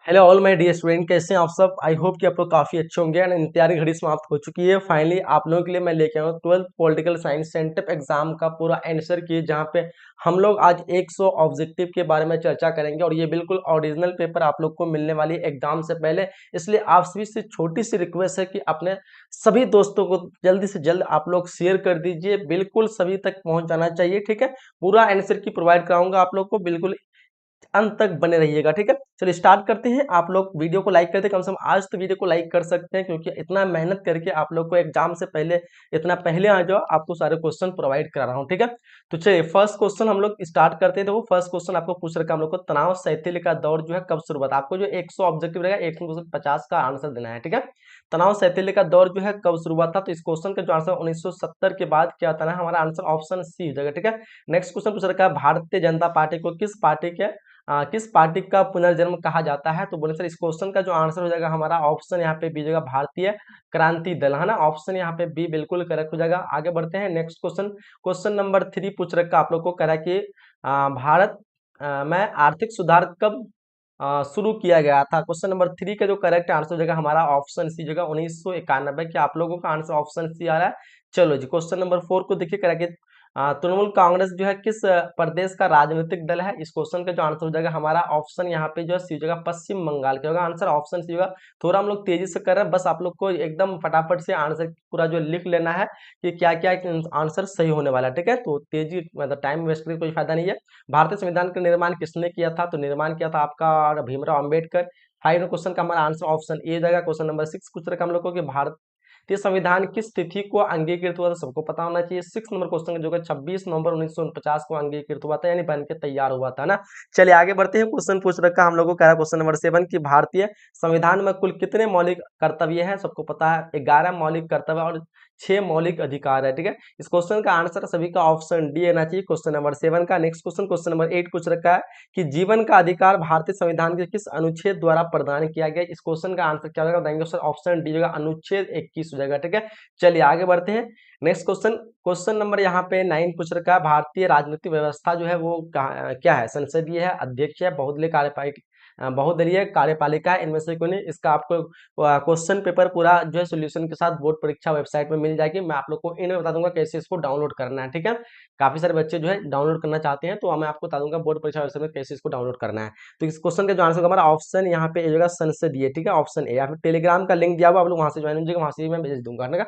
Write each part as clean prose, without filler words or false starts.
Hello all my dear student, कैसे हैं आप सब। आई होप कि आप लोग काफ़ी अच्छे होंगे एंड तैयारी घड़ी समाप्त हो चुकी है। फाइनली आप लोगों के लिए मैं लेके आया हूँ 12th political science sent up exam का पूरा आंसर की, जहाँ पे हम लोग आज 100 ऑब्जेक्टिव के बारे में चर्चा करेंगे और ये बिल्कुल ओरिजिनल पेपर आप लोग को मिलने वाली है एग्जाम से पहले। इसलिए आप सभी से छोटी सी रिक्वेस्ट है कि अपने सभी दोस्तों को जल्दी से जल्द आप लोग शेयर कर दीजिए, बिल्कुल सभी तक पहुंच जाना चाहिए। ठीक है, पूरा आंसर की प्रोवाइड कराऊंगा आप लोग को, बिल्कुल अंत तक बने रहिएगा। ठीक है, चलिए स्टार्ट करते हैं। आप लोग वीडियो को लाइक करते, कम से कम आज तो वीडियो को लाइक कर सकते हैं, क्योंकि इतना मेहनत करके आप लोग को एग्जाम से पहले इतना पहले आ जाओ, आपको सारे क्वेश्चन प्रोवाइड करा रहा हूँ। ठीक है, तो चलिए फर्स्ट क्वेश्चन हम लोग स्टार्ट करते हैं। तो वो फर्स्ट क्वेश्चन आपको पूछ रखा हम लोग को, तनाव शैथिल्य का दौर जो है कब शुरू हुआ था। आपको जो 100 ऑब्जेक्टिव रहेगा 150 का आंसर देना है। ठीक है, तनाव शैथिल्य का दौर जो है कब शुरू हुआ था, तो इस क्वेश्चन का जो आंसर 1970 के बाद क्या था ना, हमारा आंसर ऑप्शन सी हो जाएगा। ठीक है, नेक्स्ट क्वेश्चन पूछ रखा है, भारतीय जनता पार्टी को किस पार्टी का पुनर्जन्म कहा जाता है। तो बोले सर इस क्वेश्चन का जो आंसर हो जाएगा हमारा ऑप्शन यहाँ पे बी जगह भारतीय क्रांति दल, है ना। ऑप्शन यहाँ पे बी बिल्कुल करेक्ट हो जाएगा। आगे बढ़ते हैं नेक्स्ट क्वेश्चन। क्वेश्चन नंबर 3 पूछ रखा आप लोग को, कह रहा है कि भारत में आर्थिक सुधार कब शुरू किया गया था। क्वेश्चन नंबर 3 का जो करेक्ट आंसर हो जाएगा हमारा ऑप्शन सी जगह 1991। क्या आप लोगों का आंसर ऑप्शन सी आ रहा है। चलो जी, क्वेश्चन नंबर 4 को देखिए, कह रहा है कि तृणमूल कांग्रेस जो है किस प्रदेश का राजनीतिक दल है। इस क्वेश्चन का जो आंसर हो जाएगा हमारा ऑप्शन यहाँ पे जो है सी जगह पश्चिम बंगाल का होगा। आंसर ऑप्शन सी होगा। थोड़ा हम लोग तेजी से कर रहे हैं, बस आप लोग को एकदम फटाफट से आंसर पूरा जो लिख लेना है कि क्या क्या आंसर सही होने वाला है। ठीक है, तो तेजी मतलब टाइम वेस्ट करके कोई फायदा नहीं है। भारतीय संविधान का निर्माण किसने किया था, तो निर्माण किया था आपका भीमराव अम्बेडकर। फाइनल क्वेश्चन का हमारा आंसर ऑप्शन ए जाएगा। क्वेश्चन नंबर 6 पूछ रखा हम लोग को कि भारतीय संविधान किस तिथि को अंगीकृत हुआ था, सबको पता होना चाहिए। 6 नंबर क्वेश्चन जो है 26 नवंबर 1949 को अंगीकृत हुआ था, यानी बन के तैयार हुआ था ना। चलिए आगे बढ़ते हैं। क्वेश्चन पूछ रखा हम लोगों का क्वेश्चन नंबर 7 की भारतीय संविधान में कुल कितने मौलिक कर्तव्य हैं। सबको पता है 11 मौलिक कर्तव्य और 6 मौलिक अधिकार है। ठीक है, इस क्वेश्चन का आंसर सभी का ऑप्शन डी आना चाहिए क्वेश्चन नंबर 7 का। नेक्स्ट क्वेश्चन, क्वेश्चन नंबर 8 पूछ रखा है कि जीवन का अधिकार भारतीय संविधान के किस अनुच्छेद द्वारा प्रदान किया गया। इस क्वेश्चन का आंसर क्या होगा, बताएंगे सर ऑप्शन डी होगा, अनुच्छेद 21 हो जाएगा। ठीक है, चलिए आगे बढ़ते हैं। नेक्स्ट क्वेश्चन, क्वेश्चन नंबर यहाँ पे 9 पूछ रखा है, भारतीय राजनीतिक व्यवस्था जो है वो क्या है। संसदीय है, अध्यक्ष है, बहुदलीय कार्यपालिका है, इनमें से कोई नहीं। इसका आपको क्वेश्चन पेपर पूरा जो है सोल्यूशन के साथ बोर्ड परीक्षा वेबसाइट पे मिल जाएगी। मैं आप लोग को इन्हें बता दूंगा कैसे इसको डाउनलोड करना है। ठीक है, काफी सारे बच्चे जो है डाउनलोड करना चाहते हैं, तो मैं आपको बता दूंगा बोर्ड परीक्षा वेबसाइट में कैसे इसको डाउनलोड करना है। तो इस क्वेश्चन का जो आंसर हमारा ऑप्शन यहाँ पे जो संसदीय। ठीक है, ऑप्शन ए। या फिर टेलीग्राम का लिंक दिया हुआ, आप लोग वहां से ज्वाइन हो जाएगा, वहां से मैं भेज दूंगा ना।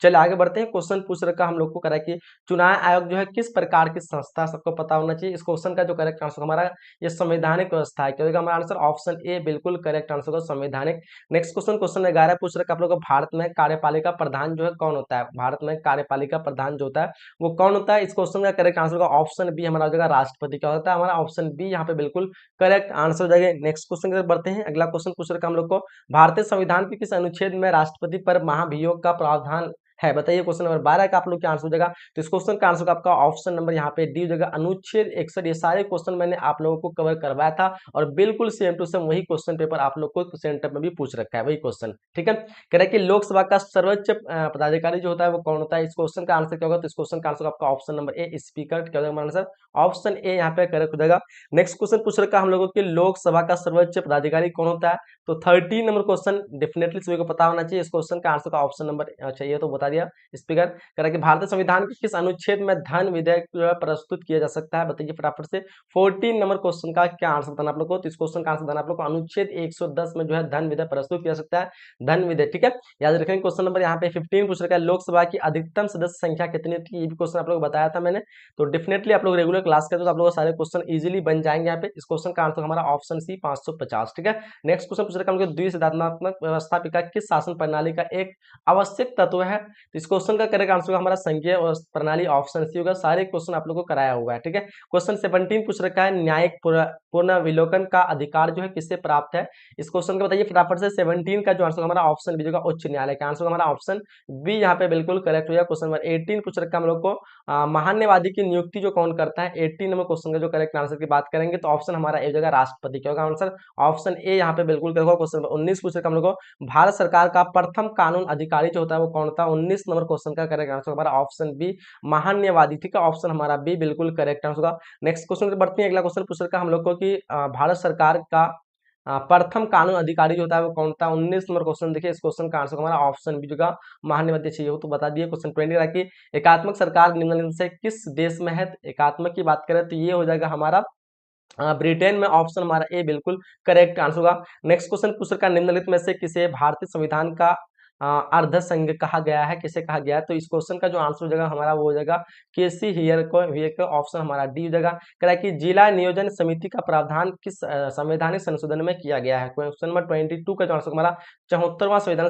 चलिए आगे बढ़ते हैं। क्वेश्चन पूछ रखा हम लोग को, करा कि चुनाव आयोग जो है किस प्रकार की संस्था, सबको पता होना चाहिए। इस क्वेश्चन का जो करेक्ट आंसर हमारा ये संवैधानिक व्यवस्था है। क्या होगा हमारा आंसर ऑप्शन ए बिल्कुल करेक्ट आंसर होगा, संवैधानिक। नेक्स्ट क्वेश्चन, क्वेश्चन 11 पूछ रखा आप लोग को, भारत में कार्यपालिका प्रधान जो है कौन होता है। भारत में कार्यपालिका प्रधान जो होता है वो कौन होता है। इस क्वेश्चन का करेक्ट आंसर होगा ऑप्शन बी, हमारा हो जाएगा राष्ट्रपति। क्या होता है हमारा ऑप्शन बी यहाँ पे बिल्कुल करेक्ट आंसर हो जाएगा। नेक्स्ट क्वेश्चन की तरफ बढ़ते हैं। अगला क्वेश्चन पूछ रखा हम लोग को, भारतीय संविधान के किस अनुच्छेद में राष्ट्रपति पर महाभियोग का प्रावधान है। बताइए क्वेश्चन नंबर 12 का आप लोग क्या आंसर हो जाएगा। तो इस क्वेश्चन का आंसर आपका ऑप्शन नंबर यहाँ पे डी हो जाएगा, अनुच्छेद 61। ये सारे क्वेश्चन मैंने आप लोगों को कवर करवाया था और बिल्कुल सेम टू सेम वही क्वेश्चन पेपर आप लोग को सेंटर में भी पूछ रखा है, वही क्वेश्चन। ठीक है, कह रहा है कि लोकसभा का सर्वोच्च पदाधिकारी जो होता है वो कौन होता है। इस क्वेश्चन का आंसर क्या होगा, तो इस क्वेश्चन का आंसर आपका ऑप्शन नंबर ए स्पीकर। क्या होगा आंसर ऑप्शन ए यहाँ पे करेक्ट हो जाएगा। नेक्स्ट क्वेश्चन पूछ रखा हम लोगों की, लोकसभा का सर्वोच्च पदाधिकारी कौन होता है। तो 13 नंबर क्वेश्चन डेफिनेटली सभी को पता होना चाहिए। इस क्वेश्चन का आंसर का ऑप्शन नंबर अच्छा ये तो बता दिया स्पीकर। कह रहा है कि भारतीय संविधान के किस अनुच्छेद में धन विधेयक जो है प्रस्तुत किया जा सकता है। बताइए फटाफट से। 14 नंबर क्वेश्चन का क्या आंसर बताना आप लोग को। तो इस क्वेश्चन का आंसर बताना आप लोग को, अनुच्छेद 110 में जो है धन विधेयक प्रस्तुत किया जा सकता है, धन विधेयक। ठीक है, याद रखेंगे। क्वेश्चन नंबर यहाँ पे 15 पूछ रखा है, लोकसभा की अधिकतम सदस्य संख्या कितनी होती है। ये भी क्वेश्चन आप लोग बताया था मैंने। तो डेफिनेटली आप लोग रेगुलर क्लास करते हो तो आप लोग सारे क्वेश्चन इजीली बन जाएंगे यहाँ पे। इस क्वेश्चन का आंसर हमारा ऑप्शन सी 550। ठीक है, नेक्स्ट क्वेश्चन पूछ रखा है द्विसंधात्मक व्यवस्थापिका किस शासन प्रणाली का एक आवश्यक तत्व है। तो इस क्वेश्चन का करेक्ट आंसर हमारा संघीय प्रणाली, ऑप्शन सी होगा। सारे क्वेश्चन आप लोगों को कराया हुआ है। ठीक है, क्वेश्चन 17 पूछ रखा है, न्यायिक पुनर्विलोकन का अधिकार जो है किससे प्राप्त है। इस क्वेश्चन का बताइए फटाफट से। 17 का जो आंसर हमारा ऑप्शन बी होगा, उच्च न्यायालय का आंसर हमारा ऑप्शन बी यहाँ पे बिल्कुल करेक्ट हो गया। क्वेश्चन नंबर 18 पूछ रखा है हम लोग को, महान्यवादी की नियुक्ति जो कौन करता है। 18 नंबर क्वेश्चन का जो करेक्ट आंसर की बात करेंगे तो ऑप्शन हमारा ए जगह राष्ट्रपति। क्या होगा आंसर ऑप्शन ए यहाँ पे बिल्कुल करेक्ट होगा। क्वेश्चन नंबर 19 पूछ रखा हम लोग को, भारत सरकार का प्रथम कानून अधिकारी जो होता है वो कौन होता है। 19 नंबर क्वेश्चन का करेक्ट आंसर हमारा ऑप्शन बी, महान्यवादी। ठीक है, ऑप्शन हमारा बी बिल्कुल करेक्ट आंसर होगा। नेक्स्ट क्वेश्चन बढ़ते हैं। अगला क्वेश्चन पूछ रखा हम लोग को कि भारत सरकार का प्रथम कानून अधिकारी जो होता है वो कौन था? 19 नंबर क्वेश्चन देखिए, इस क्वेश्चन का आंसर हमारा ऑप्शन बी होगा, महान्य चाहिए हो तो बता दिए। क्वेश्चन 20 रहा कि एकात्मक सरकार निम्नलिखित से किस देश में है? एकात्मक की बात करें तो ये हो जाएगा हमारा ब्रिटेन में। ऑप्शन हमारा ए बिल्कुल करेक्ट आंसर होगा। नेक्स्ट क्वेश्चन पूछ रखा है, निम्नलिखित में से किसे भारतीय संविधान का अर्धसंघ कहा गया है? किसे कहा गया है? तो इस क्वेश्चन का जो आंसर हो जाएगा हमारा वो हो जाएगा केसी हियर को, हियर का ऑप्शन हमारा डी हो जाएगा। कह रहा है कि जिला नियोजन समिति का प्रावधान किस संवैधानिक संशोधन में किया गया है? क्वेश्चन नंबर 22 का जो आंसर हमारा 74वां संविधान,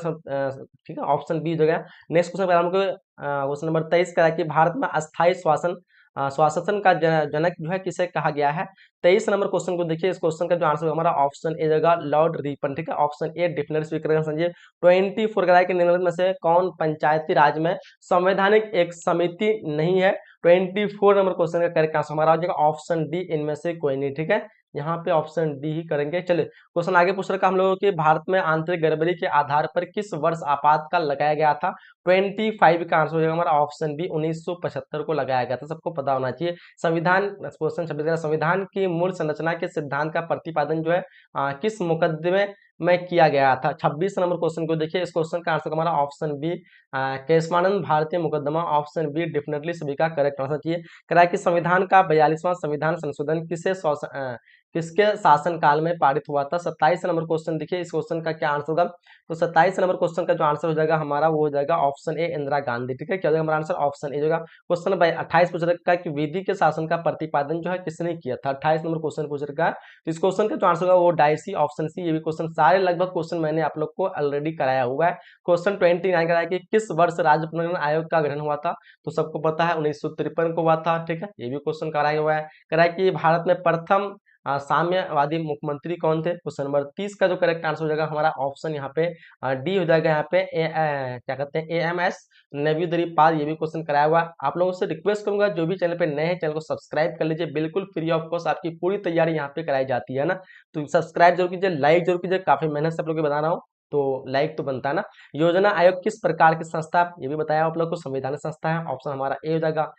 ठीक है, ऑप्शन बी हो जाएगा। नेक्स्ट क्वेश्चन हमको क्वेश्चन नंबर 23 का है कि भारत में अस्थायी स्वाशासन का जनक जो है किसे कहा गया है? 23 नंबर क्वेश्चन को देखिए, इस क्वेश्चन का जो आंसर हमारा ऑप्शन ए जगह लॉर्ड रिपन, ठीक है, ऑप्शन ए डिफिनेट स्पीकर समझिए। 24 का है कि निम्नलिखित में से कौन पंचायती राज में संवैधानिक एक समिति नहीं है? 24 नंबर क्वेश्चन का करेक्ट आंसर हमारा हो जाएगा ऑप्शन डी, इनमें से कोई नहीं, ठीक है, यहाँ पे ऑप्शन डी ही करेंगे। चलिए क्वेश्चन आगे पूछ रखा हम लोगों के, भारत में आंतरिक गड़बड़ी के आधार पर किस वर्ष आपातकाल लगाया गया था? 25 का आंसर हो जाएगा हमारा ऑप्शन बी, 1975 को लगाया गया था, सबको पता होना चाहिए। संविधान क्वेश्चन 26 का, संविधान की मूल संरचना के सिद्धांत का प्रतिपादन जो है किस मुकदमे में किया गया था? 26 नंबर क्वेश्चन को देखिए, इस क्वेश्चन का आंसर हमारा ऑप्शन बी केशवानंद भारतीय मुकदमा, ऑप्शन बी डेफिनेटली सभी का करेक्ट आंसर चाहिए। कह कि संविधान का 42वां संविधान संशोधन किसके शासन काल में पारित हुआ था? 27 नंबर क्वेश्चन देखिए, इस क्वेश्चन का क्या आंसर होगा? तो 27 नंबर क्वेश्चन का जो आंसर हो जाएगा हमारा वो हो जाएगा ऑप्शन ए, इंदिरा गांधी, ठीक है, क्या हो जाएगा हमारा आंसर? ऑप्शन ए होगा। क्वेश्चन नंबर 28 पूछ रखा है कि विधि के शासन का प्रतिपादन जो है किसने किया था? 28 नंबर क्वेश्चन पूछ रखा है, तो इस क्वेश्चन का जो आंसर होगा वो डायसी, ऑप्शन सी। ये भी क्वेश्चन सारे लगभग क्वेश्चन मैंने आप लोग को ऑलरेडी कराया हुआ है। क्वेश्चन 29 कराया कि किस वर्ष राज्य पुनर्गठन आयोग का गठन हुआ था? तो सबको पता है 1953 को हुआ था, ठीक है, ये भी क्वेश्चन कराया हुआ है। कराया कि भारत में प्रथम साम्यवादी मुख्यमंत्री कौन थे? क्वेश्चन नंबर 30 का जो करेक्ट आंसर हो जाएगा हमारा ऑप्शन यहाँ पे डी हो जाएगा, यहाँ पे क्या कहते हैं AMS नबीदरी पाल, ये भी क्वेश्चन कराया हुआ। आप लोगों से रिक्वेस्ट करूंगा जो भी चैनल पे नए हैं चैनल को सब्सक्राइब कर लीजिए, बिल्कुल फ्री ऑफ कॉस्ट आपकी पूरी तैयारी यहाँ पे कराई जाती है ना, तो सब्सक्राइब जरूर कीजिए, लाइक जरूर कीजिए, काफी मेहनत से आप लोग बता रहा हूँ, तो लाइक तो बनता है ना। योजना आयोग किस प्रकार की संस्था है? ये भी बताया आप लोग को, संवैधानिक संस्था है, ऑप्शन हमारा ए हो जाएगा,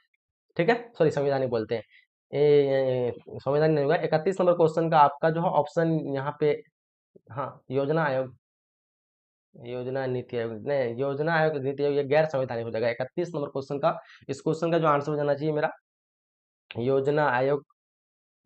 ठीक है, सॉरी संविधानिक बोलते हैं, संविधान नहीं होगा। 31 नंबर क्वेश्चन का आपका जो है ऑप्शन यहाँ पे, हाँ, योजना आयोग, योजना नीति आयोग नहीं, योजना आयोग नीति आयोग ये गैर संवैधानिक हो जाएगा 31 नंबर क्वेश्चन का। इस क्वेश्चन का जो आंसर हो जाना चाहिए मेरा योजना आयोग,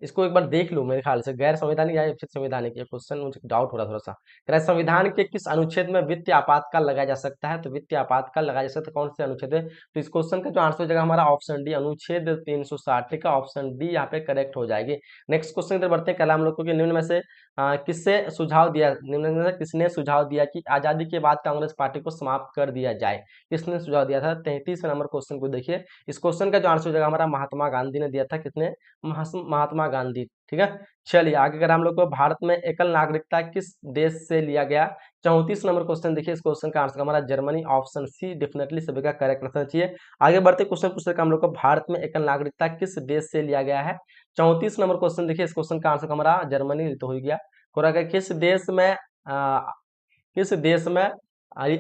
इसको एक बार देख लूं, मेरे ख्याल से गैर संवैधानिक या फिर संवैधानिक, ये क्वेश्चन मुझे डाउट हो रहा थोड़ा सा। कह रहा है संविधान के किस अनुच्छेद में वित्तीय आपातकाल लगाया जा सकता है? तो वित्तीय आपातकाल लगाया जा सकता है, कौन से अनुच्छेद है? तो इस क्वेश्चन का जो आंसर हो जाएगा हमारा ऑप्शन डी, अनुच्छेद 360, ठीक है, ऑप्शन डी यहाँ पे करेक्ट हो जाएगी। नेक्स्ट क्वेश्चन की तरफ बढ़ते हैं। कल हम लोग को निम्न में से किससे सुझाव दिया, निम्न में से किसने सुझाव दिया कि आजादी के बाद कांग्रेस पार्टी को समाप्त कर दिया जाए? किसने सुझाव दिया था? 33 नंबर क्वेश्चन को देखिए, इस क्वेश्चन का जो आंसर हो जाएगा हमारा महात्मा गांधी ने दिया था। किसने? महात्मा गांधी, ठीक है। चलिए आगे अगर हम लोग को भारत में एकल नागरिकता किस देश से लिया गया? 34 नंबर क्वेश्चन देखिए, इस क्वेश्चन का आंसर हमारा जर्मनी, ऑप्शन सी डेफिनेटली सभी का करेक्ट आंसर चाहिए। आगे बढ़ते क्वेश्चन पूछ रहे हम लोग को भारत में एकल नागरिकता किस देश से लिया गया है? 34 नंबर क्वेश्चन देखिए, इस क्वेश्चन का आंसर हमारा जर्मनी तो हो गया। और अगर किस देश में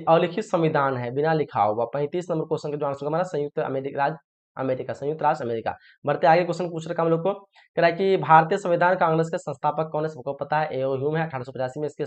अलिखित संविधान है बिना लिखा हुआ? 35 नंबर क्वेश्चन का जो आंसर हमारा संयुक्त अमेरिका, संयुक्त राष्ट्र अमेरिका। बढ़ते आगे क्वेश्चन पूछ रखा हम लोग को, कह रहा है कि भारतीय संविधान कांग्रेस के संस्थापक कौन है? सबको पता है एओ ह्यूम है, 1885 में इसके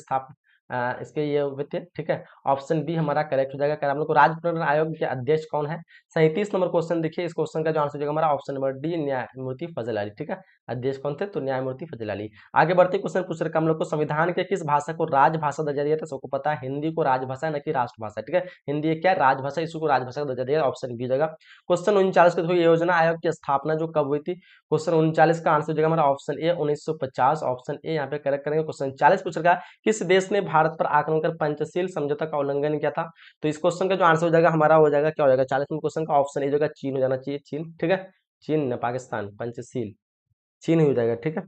इसके ये हुए थे, ठीक है, ऑप्शन बी हमारा करेक्ट हो जाएगा। कह रहा है हम लोग को राज्य पुनर्गठन आयोग के अध्यक्ष कौन है? 37 नंबर क्वेश्चन देखिए, इस क्वेश्चन का जो आंसर हो जाएगा हमारा ऑप्शन नंबर डी, न्यायमूर्ति फजल अली, ठीक है, अध्यक्ष कौन थे? तो न्यायमूर्ति फजल अली। आगे बढ़ते क्वेश्चन पूछ रखा हम लोग को, संविधान के किस भाषा को राजभाषा दर्जा दिया था? सबको पता है हिंदी को राजभाषा न कि राष्ट्रभाषा, ठीक है, हिंदी क्या राजभाषा, इसी को राजभाषा का दर्जा दिया, ऑप्शन बी जगह। क्वेश्चन 39 के योजना आयोग की स्थापना जो कब हुई थी? क्वेश्चन 39 का आंसर हो जाएगा हमारा ऑप्शन ए, 1950, ऑप्शन ए यहाँ पे करेक्ट करेंगे। क्वेश्चन 40 पूछ रखा है, किस देश ने भारत पर आक्रमण कर पंचशील समझौता का उल्लंघन किया था? तो इस क्वेश्चन का जो आंसर हो जाएगा हमारा हो जाएगा, क्या हो जाएगा 40 क्वेश्चन का ऑप्शन ए जगह चीन हो जाना चाहिए, चीन, ठीक है, चीन न पाकिस्तान, पंचशील चीन ही हो जाएगा, ठीक है।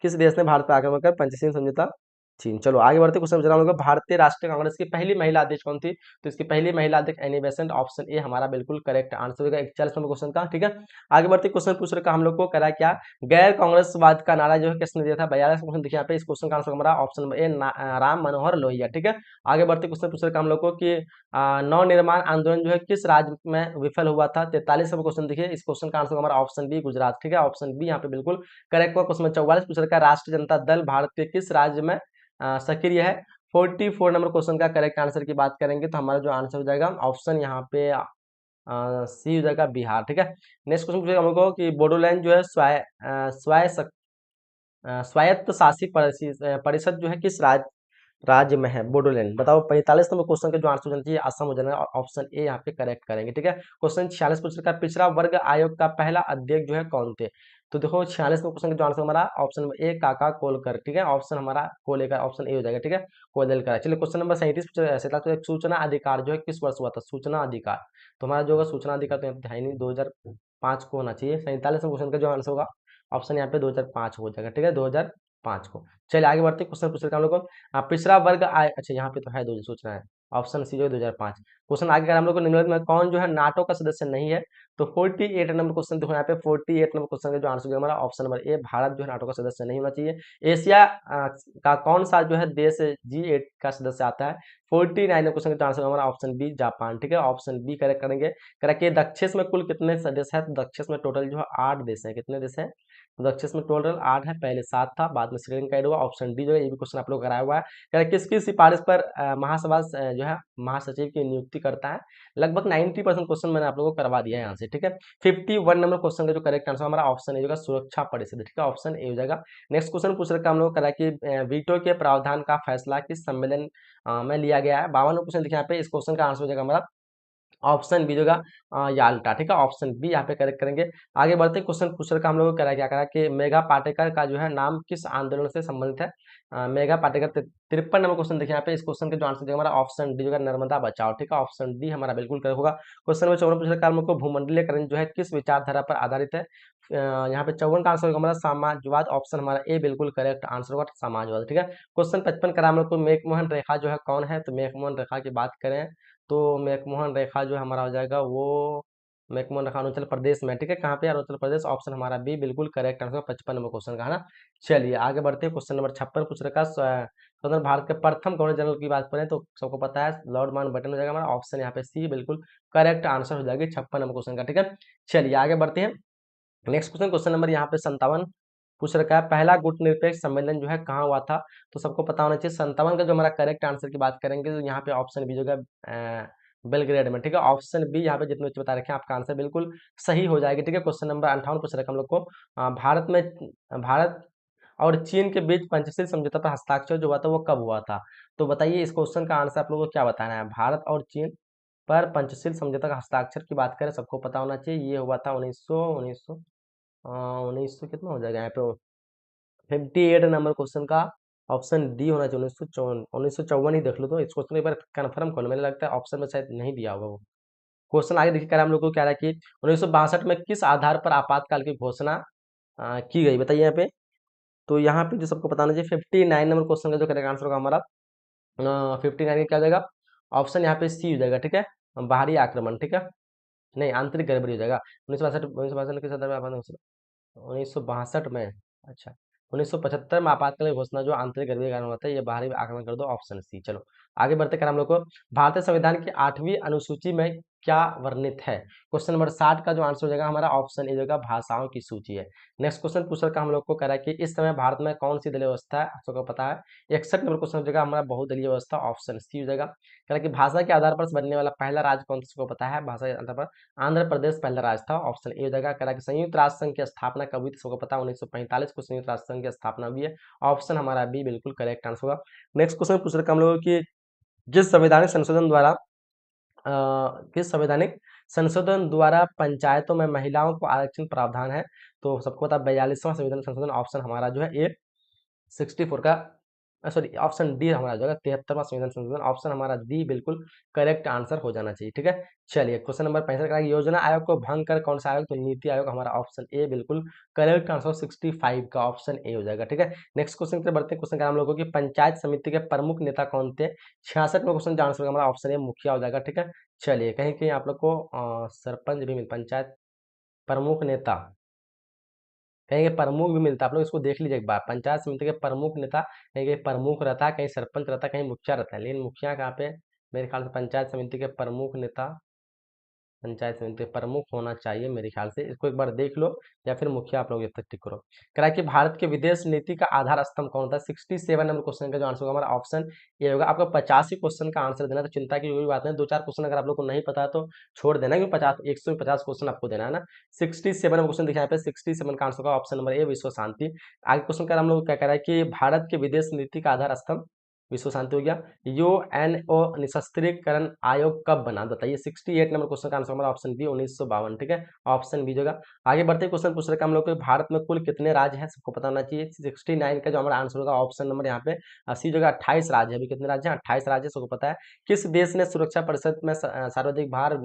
किस देश ने भारत पर आक्रमण कर पंचशील समझौता? चीन। चलो आगे बढ़ते क्वेश्चन पूछ रहा हूँ, भारतीय राष्ट्रीय कांग्रेस की पहली महिला अध्यक्ष कौन थी? तो इसकी पहली महिला अध्यक्ष एनी बेसेंट, ऑप्शन ए हमारा बिल्कुल करेक्ट आंसर होगा 41 नंबर क्वेश्चन का, ठीक है। आगे बढ़ते क्वेश्चन पूछ रखा हम लोग को, करा क्या गैर कांग्रेसवाद का नारा जो है किसने दिया था? 42 क्वेश्चन देखिए यहाँ पे, इस क्वेश्चन का आंसर हमारा option number A, Ram Manohar Lohia, ठीक है। आगे बढ़ते क्वेश्चन पूछ रखा हम लोग को कि नव निर्माण आंदोलन जो है किस राज्य में विफल हुआ था? 43 नंबर क्वेश्चन देखिए, इस क्वेश्चन का आंसर हमारा ऑप्शन बी, गुजरात, ठीक है, ऑप्शन बी यहाँ पे बिल्कुल करेक्ट हुआ। क्वेश्चन 44 पूछ रखा है, राष्ट्रीय जनता दल भारत के किस राज्य में सक्रिय है। 44 नंबर क्वेश्चन का करेक्ट आंसर की बात करेंगे तो हमारा जो आंसर हो जाएगा ऑप्शन यहाँ पे सी हो जाएगा, बिहार। ठीक है। नेक्स्ट क्वेश्चन पूछेगा हम लोग को कि बोडोलैंड जो है स्वायत्त शासी परिषद जो है किस राज्य में है बोडोलैंड? बताओ। 45 नंबर क्वेश्चन का जो आंसर होना चाहिए असम हो जाना है, ऑप्शन ए यहाँ पे करेक्ट करेंगे। ठीक है। क्वेश्चन 46 पूछ रखा है, पिछड़ा वर्ग आयोग का पहला अध्यक्ष जो है कौन थे? तो देखो 46 नंबर क्वेश्चन का जो आंसर हमारा ऑप्शन नंबर ए काका कोलकर। ठीक है। ऑप्शन हमारा कोलेकर, ऑप्शन ए हो जाएगा। ठीक है। कोलेकर। चलिए क्वेश्चन नंबर 37 सूचना अधिकार जो है किस वर्ष हुआ था? सूचना अधिकार, तो हमारा जो होगा सूचना अधिकार तो यहाँ पे है नहीं, 2005 को होना चाहिए। 47 क्वेश्चन का जो आंसर होगा ऑप्शन यहाँ पे 2005 हो जाएगा। ठीक है। 2005 को। चलिए आगे बढ़ते हैं। क्वेश्चन पूछ रखा हम लोग को पिछड़ा वर्ग आय, अच्छा यहाँ पे तो है 2 सोचना है, ऑप्शन सी जो है 2005। क्वेश्चन आगे हम लोग को निम्नलिखित में कौन जो है नाटो का सदस्य नहीं है? तो 48 नंबर क्वेश्चन देखो यहाँ पे 48 नंबर क्वेश्चन का जो आंसर हमारा ऑप्शन नंबर ए भारत जो है नाटो का सदस्य नहीं होना चाहिए। एशिया का कौन सा जो है देश G8 का सदस्य आता है? 49 नंबर क्वेश्चन का आंसर हमारा ऑप्शन बी जापान। ठीक है। ऑप्शन बी करेक्ट करेंगे। करेक्ट। दक्षिण में कुल कितने सदस्य है? तो दक्षिण में टोटल जो है 8 देश है। कितने देश है? तो दक्षिण में टोटल 8 है, पहले 7 था, बाद में श्रीलंका ऐड हुआ। ऑप्शन डी जो है ये भी क्वेश्चन आप लोग कराया हुआ है। किसकी सिफारिश पर महासभा जो है महासचिव की नियुक्ति करता है? लगभग 90% क्वेश्चन मैंने आप लोगों को करवा दिया है यहाँ से। ठीक है। 51 नंबर क्वेश्चन का जो करेक्ट आंसर हमारा ऑप्शन ए होगा, सुरक्षा परिषद। ठीक है। ऑप्शन ए हो जाएगा। नेक्स्ट क्वेश्चन पूछ रखा हम लोग करा कि वीटो के प्रावधान का फैसला किस सम्मेलन में लिया गया है? 52 क्वेश्चन देखिए यहाँ पे, इस क्वेश्चन का आंसर हो जाएगा हमारा ऑप्शन बी होगा याल्टा। ठीक है। ऑप्शन बी यहाँ पे करेक्ट करेंगे। आगे बढ़ते क्वेश्चन पूछ रखा हम लोग को करा क्या करा कि मेघा पाटेकर का जो है नाम किस आंदोलन से संबंधित है? मेघा पाटेकर 53 नंबर क्वेश्चन देखिए यहाँ पे, इस क्वेश्चन का जो आंसर देगा हमारा ऑप्शन डी होगा नर्मदा बचाओ। ठीक है। ऑप्शन डी हमारा बिल्कुल करेक्ट होगा। क्वेश्चन नंबर 54 पूछ रखा हम लोग को भूमंडलीय करंट जो है किस विचारधारा पर आधारित है? यहाँ पे 54 का आंसर होगा हमारा समाजवाद। ऑप्शन हमारा ए बिल्कुल करेक्ट आंसर होगा, समाजवाद। ठीक है। क्वेश्चन 55 करा हम लोग को मेघमोहन रेखा जो है कौन है? तो मेघमोहन रेखा की बात करें तो मैकमोहन रेखा जो हमारा हो जाएगा वो मैकमोहन रेखा अरुणाचल प्रदेश में। ठीक है। कहाँ पे? अरुणाचल प्रदेश। ऑप्शन हमारा बी बिल्कुल करेक्ट आंसर 55 नंबर क्वेश्चन का है ना। चलिए आगे बढ़ते हैं। क्वेश्चन नंबर 56 पूछ रखा स्वतंत्र भारत के प्रथम गवर्नर जनरल की बात करें तो सबको पता है लॉर्ड माउंटबेटन हो जाएगा हमारा। ऑप्शन यहाँ पे सी बिल्कुल करेक्ट आंसर हो जाएगी 56 नंबर क्वेश्चन का। ठीक है। चलिए आगे बढ़ते हैं। नेक्स्ट क्वेश्चन, क्वेश्चन नंबर यहाँ पे 57 पूछ रखा है, पहला गुट निरपेक्ष सम्मेलन जो है कहाँ हुआ था? तो सबको पता होना चाहिए। 57 का जो हमारा करेक्ट आंसर की बात करेंगे तो यहाँ पे ऑप्शन बी जो है बेलग्रेड में। ठीक है। ऑप्शन बी यहाँ पे जितने बच्चे बता रखे हैं आपका आंसर बिल्कुल सही हो जाएगी। ठीक है। क्वेश्चन नंबर 58 पूछ रखा हम लोग को भारत और चीन के बीच पंचशील समझौता पर हस्ताक्षर जो हुआ था वो कब हुआ था? तो बताइए इस क्वेश्चन का आंसर आप लोगों को क्या बताना है। भारत और चीन पर पंचशील समझौता का हस्ताक्षर की बात करें सबको पता होना चाहिए, ये हुआ था 1900 कितना हो जाएगा यहाँ पे 58 नंबर क्वेश्चन का ऑप्शन डी होना चाहिए। 1954 ही देख लो, तो इस क्वेश्चन एक बार कन्फर्म कर लो, मुझे लगता है ऑप्शन में शायद नहीं दिया होगा वो क्वेश्चन। आगे देखिए क्या हम लोग को क्या रहा है कि 1962 में किस आधार पर आपातकाल की घोषणा की गई? बताइए यहाँ पे। तो यहाँ पे जो सबको बताना चाहिए 59 नंबर क्वेश्चन का जो करेक्ट आंसर होगा हमारा 59 क्या हो जाएगा? ऑप्शन यहाँ पे सी हो जाएगा। ठीक है। बाहरी आक्रमण। ठीक है। नहीं, आंतरिक गड़बड़ी हो जाएगा। 1962 किस आधार पर 1962 में, अच्छा 1975 में आपातकालीन घोषणा जो आंतरिक गड़बड़ी के कारण होता है, ये बाहरी आक्रमण कर दो, ऑप्शन सी। चलो आगे बढ़ते कर हम लोग को भारतीय संविधान की 8वीं अनुसूची में क्या वर्णित है? क्वेश्चन नंबर 60 का जो आंसर हो जाएगा हमारा ऑप्शन ए जो भाषाओं की सूची है। नेक्स्ट क्वेश्चन पूछ रखा हम लोग को कह रहा है कि इस समय भारत में कौन सी दलीय व्यवस्था है? आप सबको पता है 61 नंबर क्वेश्चन हो जाएगा हमारा बहुदलीय व्यवस्था, ऑप्शन सी हो जाएगा। कह रहा है कि भाषा के आधार पर बनने वाला पहला राज्य कौन सा? सबको पता है भाषा के आधार पर आंध्र प्रदेश पहला राज्य था, ऑप्शन ए हो जाएगा। कह रहा है कि संयुक्त राष्ट्र संघ की स्थापना कब हुई थी? सबको पता है 1945 को संयुक्त राष्ट्र संघ की स्थापना हुई है, ऑप्शन हमारा बी बिल्कुल करेक्ट आंसर होगा। नेक्स्ट क्वेश्चन पूछ रखा हम लोगों की जिस संवैधानिक संशोधन द्वारा किस संवैधानिक संशोधन द्वारा पंचायतों में महिलाओं को आरक्षण प्रावधान है? तो सबको पता है 42वां संविधान संशोधन, ऑप्शन हमारा जो है ए 64 का सॉरी ऑप्शन डी हमारा जो है 73वां संविधान संशोधन, ऑप्शन हमारा डी बिल्कुल करेक्ट आंसर हो जाना चाहिए। ठीक है। चलिए क्वेश्चन नंबर 65 का योजना आयोग को भंग कर कौन सा आयोग? तो नीति आयोग हमारा ऑप्शन ए बिल्कुल करेक्ट आंसर 65 का ऑप्शन ए हो जाएगा। ठीक है। नेक्स्ट क्वेश्चन पे बढ़ते हैं। क्वेश्चन का हम लोगों की पंचायत समिति के प्रमुख नेता कौन थे? 66 में क्वेश्चन का आंसर हमारा ऑप्शन ए मुखिया हो जाएगा। ठीक है। चलिए कहीं कहीं आप लोग को सरपंच भी मिल पंचायत प्रमुख नेता कहीं प्रमुख भी मिलता है, आप लोग इसको देख लीजिए एक बार। पंचायत समिति के प्रमुख नेता कहीं कहीं प्रमुख रहता है, कहीं सरपंच रहता है, कहीं मुखिया रहता है, लेकिन मुखिया कहाँ पे? मेरे ख्याल से पंचायत समिति के प्रमुख नेता पंचायत समिति प्रमुख होना चाहिए मेरे ख्याल से, इसको एक बार देख लो, या फिर मुखिया आप लोग जब तक टिक करो। कह रहा है कि भारत के विदेश नीति का आधार स्तंभ कौन था? 67 नंबर क्वेश्चन का जो आंसर होगा हमारा ऑप्शन ए होगा। आपका 85 क्वेश्चन का आंसर देना, तो चिंता की कोई बात नहीं, 2-4 क्वेश्चन अगर आप लोग को नहीं पता है तो छोड़ देना, क्योंकि 150 क्वेश्चन आपको देना है ना। 67 नंबर क्वेश्चन देखिए यहाँ पे, 67 का आंसर होगा ऑप्शन नंबर ए, विश्व शांति। आगे क्वेश्चन का हम लोग क्या कह रहा है कि भारत के विदेश नीति का आधार स्तंभ विश्व शांति हो गया। यूएनओ निशस्त्रीकरण आयोग कब बना? बताइए। 68 नंबर क्वेश्चन का आंसर हमारा ऑप्शन बी 1952, ठीक है, ऑप्शन बी होगा। आगे बढ़ते क्वेश्चन पूछ रहे हैं हम लोग को भारत में कुल कितने राज्य हैं, सबको पता होना चाहिए। 69 का जो हमारा आंसर होगा ऑप्शन नंबर यहाँ पे सी जगह 28 राज्य है। अभी कितने राज्य हैं? 28 राज्य, सबको पता है। किस देश ने सुरक्षा परिषद में सर्वाधिक बार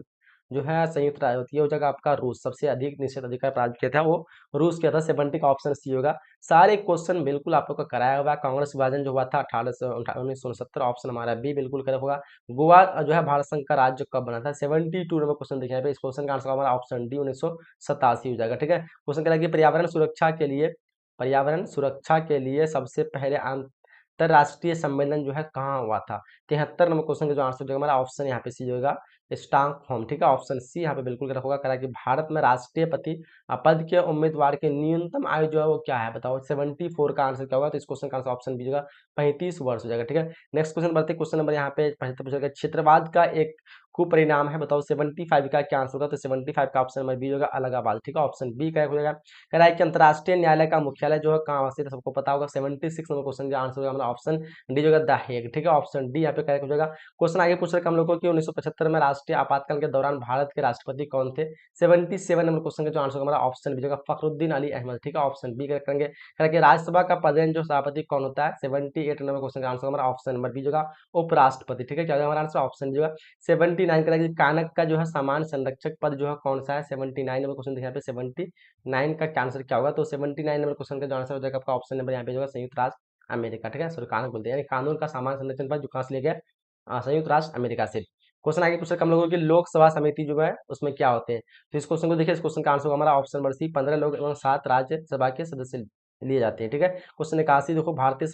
जो है संयुक्त राज्य होती है, वो जगह आपका रूस, सबसे अधिक निषेध अधिकार प्राप्त किया था वो रूस किया था। 70 का ऑप्शन सी होगा। सारे क्वेश्चन बिल्कुल आप लोग का कराया हुआ है। कांग्रेस विभाजन जो हुआ था 1969, ऑप्शन हमारा बी बिल्कुल करेक्ट होगा। गोवा जो है भारत संघ का राज्य कब बना था? 72 नंबर क्वेश्चन देखिए यहाँ पे, इस क्वेश्चन का आंसर हमारा ऑप्शन डी 1987 हो जाएगा, ठीक है। क्वेश्चन कह रहा है कि पर्यावरण सुरक्षा के लिए सबसे पहले अंतरराष्ट्रीय सम्मेलन जो है कहाँ हुआ था? 73 नंबर क्वेश्चन का जो आंसर जो हमारा ऑप्शन यहाँ पे सी होगा, स्टॉकहोम, ठीक है, ऑप्शन सी यहाँ पे बिल्कुल करेक्ट होगा। कह रहा है कि भारत में राष्ट्रपति पद के उम्मीदवार की न्यूनतम आयु जो है वो क्या है? बताओ। 74 का आंसर क्या होगा? तो इस क्वेश्चन का आंसर ऑप्शन बी होगा, 35 वर्ष हो जाएगा, ठीक है। नेक्स्ट क्वेश्चन बढ़ते, क्वेश्चन नंबर यहाँ पे 75 पूछा गया, क्षेत्रवाद का एक कुपरिणाम है, बताओ। 75 का क्या आंसर होगा? तो 75 का ऑप्शन नंबर बी होगा, अलगाबाद, ठीक है, ऑप्शन बी करेक्ट हो जाएगा। कह रहा है कि अंतर्राष्ट्रीय न्यायालय का मुख्यालय जो है कहाँ स्थित है? सबको पता होगा। 76 नंबर क्वेश्चन का आंसर होगा हमारा ऑप्शन डी होगा, द हेग, ठीक है, ऑप्शन डी यहाँ पे करेक्ट हो जाएगा। क्वेश्चन आगे पूछ रहे हम लोग को कि 1975 में राष्ट्रीय आपातकाल के दौरान भारत के राष्ट्रपति कौन थे? 77 नंबर क्वेश्चन का जो आंसर हमारा ऑप्शन बी होगा, फखरुद्दीन अली अहमद, ठीक है, ऑप्शन बी करेक्ट करेंगे। कि राज्यसभा का पदेन जो सभापति कौन होता है? 78 नंबर क्वेश्चन का आंसर हमारा ऑप्शन नंबर बी होगा, उपराष्ट्रपति, ठीक है, क्या होगा हमारा आंसर? ऑप्शन बी होगा। 79 का कानक का जो है सामान्य संरक्षक पद जो है कौन सा है? 79 नंबर क्वेश्चन देखिए यहाँ पे, 79 का आंसर क्या होगा? तो 79 नंबर क्वेश्चन का जो आंसर हो जाएगा आपका ऑप्शन नंबर यहाँ पे होगा, संयुक्त राष्ट्र अमेरिका, ठीक है, सॉरी कानून बोलते हैं, यानी कानून का सामान्य संरक्षण पद जो कहाँ से ले गया? संयुक्त राष्ट्र अमेरिका से। क्वेश्चन आगे पूछ रहे हम लोगों की लोकसभा समिति जो है उसमें क्या होते हैं? तो इस क्वेश्चन को देखिए, इस क्वेश्चन का आंसर हमारा ऑप्शन नंबर सी, 15 लोग एवं 7 राज्यसभा के सदस्य लिए जाते हैं, ठीक है। क्वेश्चन 81 देखो, भारतीय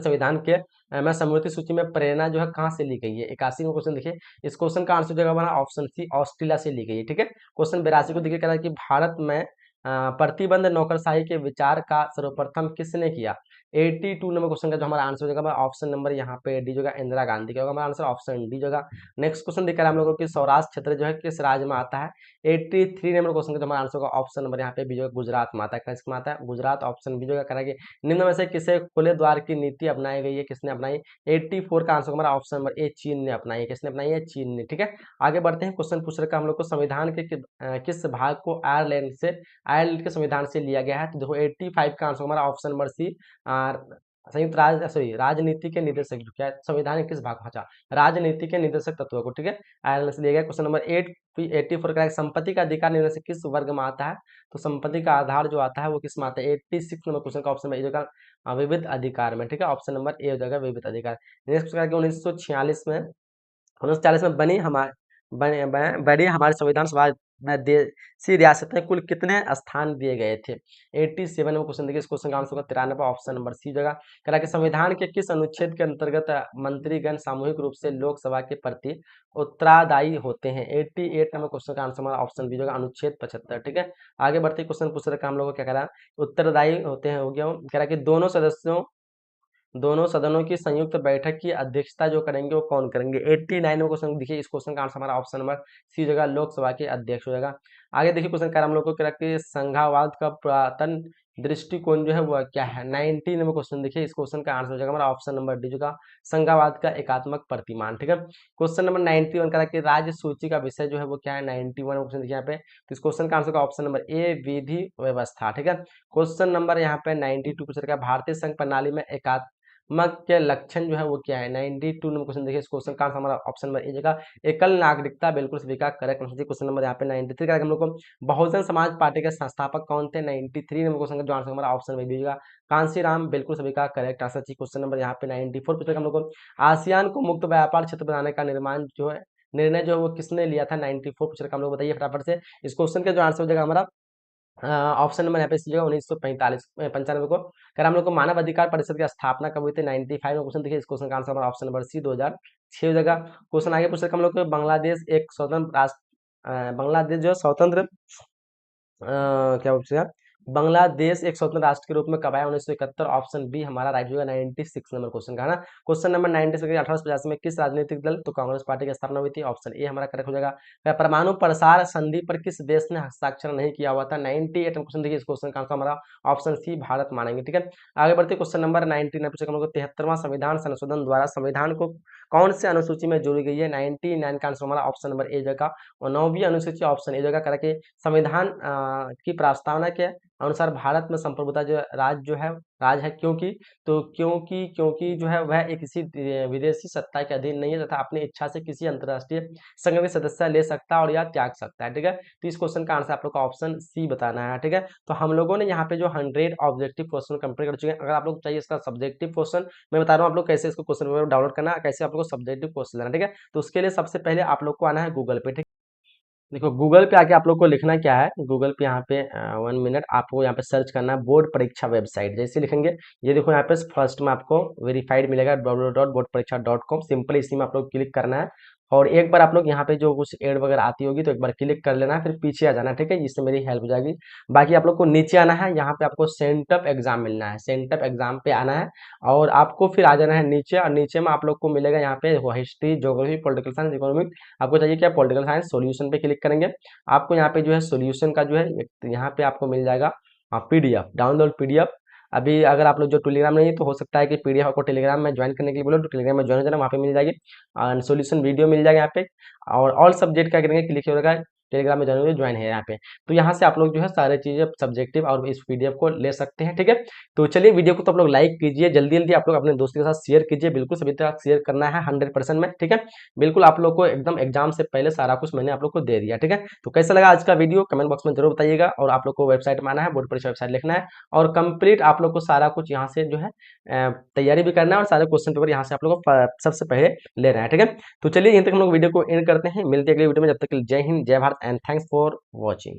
संविधान के में समवर्ती सूची में प्रेरणा जो है कहाँ से ली गई है? 81 में क्वेश्चन देखिए, इस क्वेश्चन का आंसर जो है हमारा ऑप्शन सी, ऑस्ट्रेलिया से ली गई है, ठीक है। क्वेश्चन 82 को देखिए, कह रहा है कि भारत में प्रतिबंध नौकरशाही के विचार का सर्वप्रथम किसने किया? 82 नंबर क्वेश्चन का जो हमारा आंसर हो जाएगा ऑप्शन नंबर यहाँ पे डी होगा, इंदिरा गांधी, क्या होगा हमारा आंसर? ऑप्शन डी होगा। नेक्स्ट क्वेश्चन देखकर हम लोगों की सौराष्ट्र क्षेत्र जो है किस राज्य में आता है? 83 नंबर क्वेश्चन का जो हमारा आंसर होगा ऑप्शन नंबर यहाँ पे बी होगा, गुजरात में आता है, किसमें आता है? गुजरात, ऑप्शन बी होगा। कह रहा है कि निम्न में से किसे खुले द्वार की नीति अपनाई गई है? किसने अपनाई? 84 का आंसर हमारा ऑप्शन नंबर ए, चीन ने अपनाई है। किसने अपनाई है? चीन ने, ठीक है। आगे बढ़ते हैं, क्वेश्चन पूछ रखा हम लोग को संविधान के किस भाग को आयरलैंड के संविधान से लिया गया है? तो देखो 85 का आंसर हमारा ऑप्शन नंबर सी, संयुक्त राज्य सॉरी राजनीति के निर्देशक जो क्या है, संविधान के किस भाग को? अच्छा, राजनीति के निर्देशक तत्वों को, ठीक है, आयरलैंड से लिया गया। क्वेश्चन नंबर 84 का संपत्ति का अधिकार निर्णय से किस वर्ग में आता है? तो संपत्ति का आधार जो आता है वो किस में आता है? 86 नंबर क्वेश्चन का ऑप्शन में होगा, विविध अधिकार में, ठीक है, ऑप्शन नंबर ए हो जाएगा, विविध अधिकार। नेक्स्ट क्वेश्चन 1940 में बड़ी हमारे संविधान सभा में देशी रियासतें कुल कितने स्थान दिए गए थे? 87 में क्वेश्चन देखिए, इस क्वेश्चन का आंसर होगा 93, ऑप्शन नंबर सी जगह। कह रहा है कि संविधान के किस अनुच्छेद के अंतर्गत मंत्रीगण सामूहिक रूप से लोकसभा के प्रति उत्तरदायी होते हैं? 88 नंबर क्वेश्चन का आंसर हमारा ऑप्शन बी होगा, अनुच्छेद 75, ठीक है। आगे बढ़ते क्वेश्चन पूछ रखा हम लोग को, क्या कह रहा है? उत्तरदायी होते हैं हो गया, कह रहा है कि दोनों सदनों की संयुक्त बैठक की अध्यक्षता जो करेंगे वो कौन करेंगे? 89 में क्वेश्चन देखिए, इस क्वेश्चन का आंसर हमारा ऑप्शन नंबर सी जगह, लोकसभा के अध्यक्ष हो जाएगा। आगे देखिए क्वेश्चन कर हम लोग को, क्या कि संघवाद का पुरातन दृष्टिकोण जो है वो क्या है? 90 नंबर क्वेश्चन देखिए, इस क्वेश्चन का आंसर हो जाएगा हमारा ऑप्शन नंबर डी जगह, संघवाद का एकात्मक प्रतिमान, ठीक है। क्वेश्चन नंबर 91 करा कि राज्य सूची का विषय जो है वो क्या है? 91 क्वेश्चन देखिए यहाँ पे, तो इस क्वेश्चन का आंसर का ऑप्शन नंबर ए, विधि व्यवस्था, ठीक है। क्वेश्चन नंबर यहाँ पे 92 पूछ रखा है, भारतीय संघ प्रणाली में एकात्मक के लक्षण जो है वो क्या है? 92 नंबर क्वेश्चन देखिए, इस क्वेश्चन का आंसर हमारा ऑप्शन नंबर ए जगह, एकल नागरिकता, बिल्कुल सभी का करेक्ट आंसर। क्वेश्चन नंबर यहाँ पे 93 का हम लोग को, बहुजन समाज पार्टी के संस्थापक कौन थे? 93 नंबर क्वेश्चन का जो आंसर हमारा ऑप्शन में बी जगह, कांशीराम, बिल्कुल सभी का करेक्ट आंसर। क्वेश्चन नंबर यहाँ पे 94 पूछा हम लोग को, आसियान को मुक्त व्यापार क्षेत्र बनाने का निर्णय जो है वो किसने लिया था? 94 पूछ रखा हम लोग, बताइए फटाफट से। इस क्वेश्चन का जो आंसर हो जाएगा हमारा ऑप्शन नंबर यहाँ पे सी होगा 1945 95 को। अगर हम लोग को मानव अधिकार परिषद की स्थापना कब हुई थी 95 में, क्वेश्चन देखिए इस क्वेश्चन का आंसर हमारा ऑप्शन नंबर सी 2006 हो जाएगा। क्वेश्चन आगे पूछ सकते हैं हम लोग को, बांग्लादेश एक स्वतंत्र राष्ट्र बांग्लादेश जो है स्वतंत्र क्या पूछेगा, बांग्लादेश एक स्वतंत्र राष्ट्र के रूप में कब आया 1971, ऑप्शन बी हमारा राइट होगा 96 नंबर क्वेश्चन का है ना। क्वेश्चन नंबर 96 1885 में किस राजनीतिक दल तो कांग्रेस पार्टी की स्थापना हुई थी, ऑप्शन ए हमारा करेक्ट हो जाएगा। परमाणु प्रसार संधि पर किस देश ने हस्ताक्षर नहीं किया हुआ था 98 क्वेश्चन, देखिए इस क्वेश्चन का आंसर हमारा ऑप्शन सी भारत मानेंगे, ठीक है। आगे बढ़ते क्वेश्चन नंबर 19 पूछेगा हम लोग 73वां संविधान संशोधन द्वारा संविधान को कौन से अनुसूची में जोड़ी गई है 99 का आंसर हमारा ऑप्शन नंबर ए जगह, और 9वीं अनुसूची ऑप्शन ए जगह करके संविधान की प्रस्तावना के अनुसार भारत में संप्रभुता जो राज है, क्योंकि तो क्योंकि जो है वह एक किसी विदेशी सत्ता के अधीन नहीं है तथा अपनी इच्छा से किसी अंतर्राष्ट्रीय संघ में सदस्य ले सकता है और या त्याग सकता है, ठीक है। तो इस क्वेश्चन का आंसर आप लोग का ऑप्शन सी बताना है, ठीक है। तो हम लोगों ने यहाँ पे जो 100 ऑब्जेक्टिव क्वेश्चन कंप्लीट कर चुके हैं। अगर आप लोग चाहिए इसका सब्जेक्टिव क्वेश्चन, मैं बता रहा हूँ आप लोग कैसे इसको क्वेश्चन पेपर डाउनलोड करना है, कैसे आप लोग को सब्जेक्टिव क्वेश्चन लेना, ठीक है। तो उसके लिए सबसे पहले आप लोग को आना है गूगल पे, ठीक। देखो गूगल पे आके आप लोग को लिखना क्या है, गूगल पे यहाँ पे 1 मिनट आपको यहाँ पे सर्च करना है बोर्ड परीक्षा वेबसाइट, जैसे लिखेंगे ये देखो यहाँ पे फर्स्ट में आपको वेरीफाइड मिलेगा www.boardpareekshha.com, सिंपल इसी में आप लोग क्लिक करना है। और एक बार आप लोग यहाँ पे जो कुछ एड वगैरह आती होगी तो एक बार क्लिक कर लेना है, फिर पीछे आ जाना है, ठीक है, जिससे मेरी हेल्प हो जाएगी। बाकी आप लोग को नीचे आना है, यहाँ पे आपको सेंटअप एग्जाम मिलना है, सेंटअप एग्जाम पे आना है और आपको फिर आ जाना है नीचे, और नीचे में आप लोग को मिलेगा यहाँ पे history, geography, political science, economic. आपको चाहिए क्या, पॉलिटिकल साइंस, सॉल्यूशन पे क्लिक करेंगे। आपको यहाँ पे जो है सॉल्यूशन का जो है यहाँ पे आपको मिल जाएगा पीडीएफ, डाउनलोड पीडीएफ। अभी अगर आप लोग जो टेलीग्राम नहीं है तो हो सकता है कि पीडीएफ आपको टेलीग्राम में ज्वाइन करने के लिए बोलो, तो टेलीग्राम में ज्वाइन हो जाना, वहाँ पे मिल जाएगी सॉल्यूशन वीडियो मिल जाएगा यहाँ पे। और ऑल सब्जेक्ट क्या करेंगे, क्लिक हो जाएगा, टेलीग्राम में ज्वाइन है यहाँ पे। तो यहाँ से आप लोग जो है सारे चीजें सब्जेक्टिव और इस पीडीएफ को ले सकते हैं, ठीक है। तो चलिए वीडियो को तो आप लोग लाइक कीजिए, जल्दी जल्दी आप लोग अपने दोस्तों के साथ शेयर कीजिए, बिल्कुल सभी तक शेयर करना है 100% में, ठीक है। बिल्कुल आप लोग को एकदम एग्जाम से पहले सारा कुछ मैंने आप लोग को दे दिया, ठीक है। तो कैसा लगा आज का वीडियो कमेंट बॉक्स में जरूर बताइएगा, और आप लोग को वेबसाइट में आना है, बोर्ड परीक्षा वेबसाइट लिखना है और कंप्लीट आप लोग को सारा कुछ यहाँ से जो है तैयारी भी करना है और सारे क्वेश्चन पेपर यहाँ से आप लोग को सबसे पहले लेना है, ठीक है। तो चलिए यहीं तक हम लोग वीडियो को एंड करते हैं, मिलते हैं अगले वीडियो में, जब तक के लिए जय हिंद, जय Bharat and thanks for watching.